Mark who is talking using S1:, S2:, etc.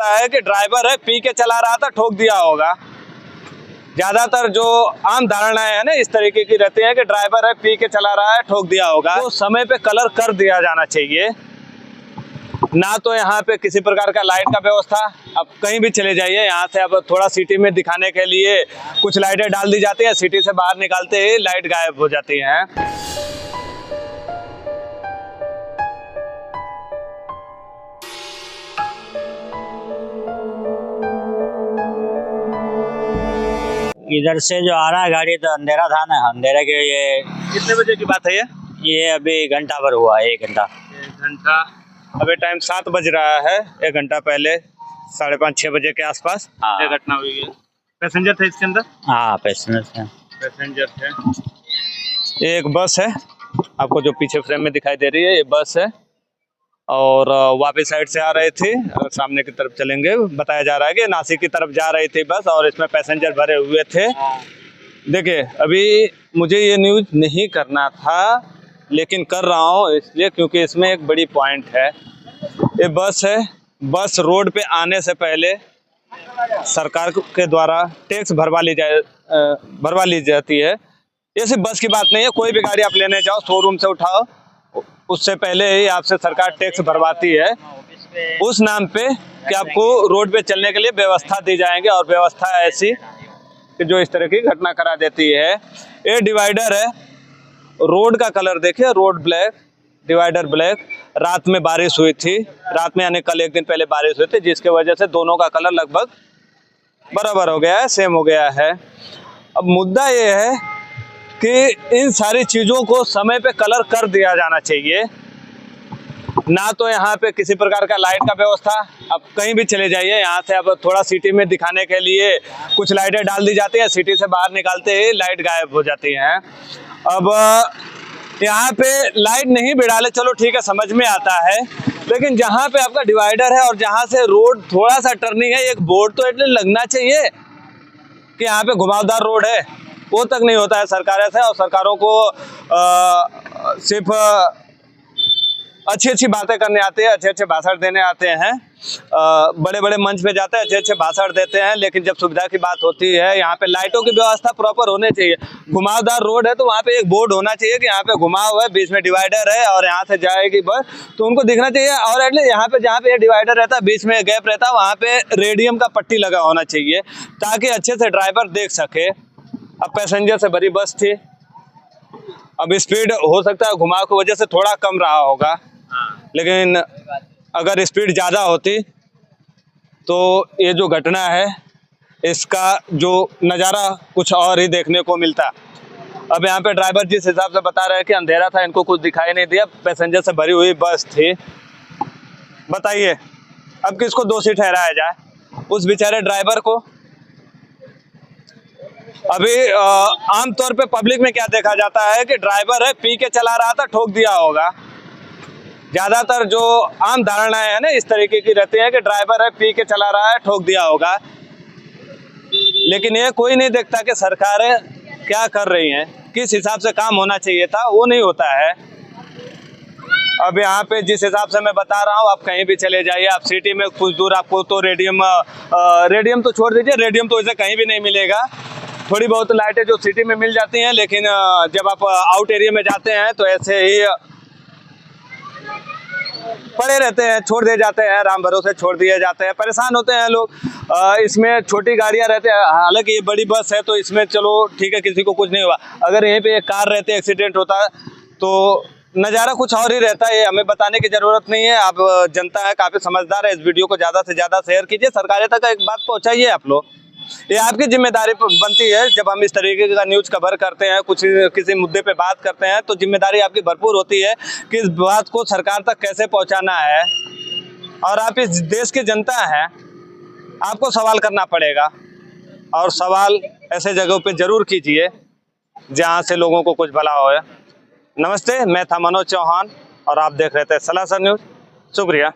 S1: है कि ड्राइवर है पी के चला रहा था, ठोक दिया होगा। ज्यादातर जो आम धारणाएं है ना इस तरीके की रहती है कि ड्राइवर है पी के चला रहा है, ठोक दिया होगा। तो समय पे कलर कर दिया जाना चाहिए। ना तो यहाँ पे किसी प्रकार का लाइट का व्यवस्था, अब कहीं भी चले जाइए यहाँ से, अब थोड़ा सिटी में दिखाने के लिए कुछ लाइटें डाल दी जाती हैं, सिटी से बाहर निकालते ही लाइट गायब हो जाती हैं।
S2: इधर से जो आ रहा है गाड़ी तो अंधेरा था ना, अंधेरे के ये
S1: कितने बजे की बात है
S2: ये अभी घंटा भर हुआ है, 1 घंटा।
S1: 1 घंटा, अभी टाइम 7 बज रहा है। 1 घंटा पहले 5:30-6 बजे के आसपास ये घटना हुई है। पैसेंजर थे इसके अंदर?
S2: हाँ पैसेंजर
S1: थे। एक बस है, आपको जो पीछे फ्रेम में दिखाई दे रही है ये बस है, और वापस साइड से आ रहे थे। अगर सामने की तरफ चलेंगे, बताया जा रहा है कि नासिक की तरफ जा रही थी बस, और इसमें पैसेंजर भरे हुए थे। देखिए, अभी मुझे ये न्यूज़ नहीं करना था, लेकिन कर रहा हूँ इसलिए क्योंकि इसमें एक बड़ी पॉइंट है। ये बस है, बस रोड पे आने से पहले सरकार के द्वारा टैक्स भरवा ली जाती है। ये सिर्फ बस की बात नहीं है, कोई भी गाड़ी आप लेने जाओ, शोरूम से उठाओ, उससे पहले ही आपसे सरकार टैक्स भरवाती है, उस नाम पे कि आपको रोड पे चलने के लिए व्यवस्था दी जाएंगे। और व्यवस्था ऐसी कि जो इस तरह की घटना करा देती है। ये डिवाइडर है, रोड का कलर देखिए, रोड ब्लैक, डिवाइडर ब्लैक। रात में बारिश हुई थी, रात में यानी कल 1 दिन पहले बारिश हुई थी, जिसके वजह से दोनों का कलर लगभग बराबर हो गया है, सेम हो गया है। अब मुद्दा ये है कि इन सारी चीज़ों को समय पे कलर कर दिया जाना चाहिए। ना तो यहाँ पे किसी प्रकार का लाइट का व्यवस्था, अब कहीं भी चले जाइए यहाँ से, अब थोड़ा सिटी में दिखाने के लिए कुछ लाइटें डाल दी जाती हैं, सिटी से बाहर निकालते ही लाइट गायब हो जाती हैं। अब यहाँ पे लाइट नहीं भी डाले, चलो ठीक है, समझ में आता है, लेकिन जहाँ पे आपका डिवाइडर है और जहाँ से रोड थोड़ा सा टर्निंग है, एक बोर्ड तो एटलीस्ट लगना चाहिए कि यहाँ पे घुमावदार रोड है। वो तक नहीं होता है सरकार से, और सरकारों को सिर्फ अच्छी बातें करने आते हैं, अच्छे भाषण देने आते हैं, बड़े बड़े मंच पे जाते हैं, अच्छे भाषण देते हैं, लेकिन जब सुविधा की बात होती है, यहाँ पे लाइटों की व्यवस्था प्रॉपर होनी चाहिए। घुमावदार रोड है तो वहाँ पे एक बोर्ड होना चाहिए कि यहाँ पे घुमाव है, बीच में डिवाइडर है और यहाँ से जाएगी बस, तो उनको दिखना चाहिए। और एटलीस्ट यहाँ पे जहाँ पे डिवाइडर रहता है, बीच में गैप रहता है, वहाँ पे रेडियम का पट्टी लगा होना चाहिए, ताकि अच्छे से ड्राइवर देख सके। अब पैसेंजर से भरी बस थी, अब स्पीड हो सकता है घुमाव की वजह से थोड़ा कम रहा होगा, लेकिन अगर स्पीड ज़्यादा होती तो ये जो घटना है इसका जो नज़ारा कुछ और ही देखने को मिलता। अब यहाँ पे ड्राइवर जिस हिसाब से बता रहे हैं कि अंधेरा था, इनको कुछ दिखाई नहीं दिया, पैसेंजर से भरी हुई बस थी। बताइए अब किसको दोषी ठहराया जाए? उस बेचारे ड्राइवर को। अभी आमतौर पे पब्लिक में क्या देखा जाता है कि ड्राइवर है पी के चला रहा था, ठोक दिया होगा। ज्यादातर जो आम धारणाएं है ना इस तरीके की रहती है कि ड्राइवर है पी के चला रहा है, ठोक दिया होगा, लेकिन ये कोई नहीं देखता कि सरकारें क्या कर रही हैं, किस हिसाब से काम होना चाहिए था वो नहीं होता है। अब यहाँ पे जिस हिसाब से मैं बता रहा हूँ, आप कहीं भी चले जाइए, आप सिटी में कुछ दूर आपको तो रेडियम तो छोड़ दीजिए, रेडियम तो इसे कहीं भी नहीं मिलेगा। थोड़ी बहुत लाइटें जो सिटी में मिल जाती हैं, लेकिन जब आप आउट एरिया में जाते हैं तो ऐसे ही पड़े रहते हैं, छोड़ दिए जाते हैं, राम भरोसे छोड़ दिए जाते हैं, परेशान होते हैं लोग। इसमें छोटी गाड़ियां रहते हैं, हालांकि ये बड़ी बस है तो इसमें चलो ठीक है, किसी को कुछ नहीं हुआ। अगर यहीं पे एक कार रहते, एक्सीडेंट होता तो नज़ारा कुछ और ही रहता है। ये हमें बताने की ज़रूरत नहीं है, आप जनता है, काफ़ी समझदार है, इस वीडियो को ज़्यादा से ज़्यादा शेयर कीजिए, सरकारें तक एक बात पहुँचाइए आप लोग। ये आपकी जिम्मेदारी बनती है। जब हम इस तरीके का न्यूज़ कवर करते हैं, कुछ किसी मुद्दे पे बात करते हैं, तो जिम्मेदारी आपकी भरपूर होती है कि इस बात को सरकार तक कैसे पहुंचाना है। और आप इस देश की जनता हैं, आपको सवाल करना पड़ेगा, और सवाल ऐसे जगहों पे ज़रूर कीजिए जहां से लोगों को कुछ भला हो। नमस्ते, मैं था मनोज चौहान और आप देख रहे थे सलासर न्यूज़। शुक्रिया।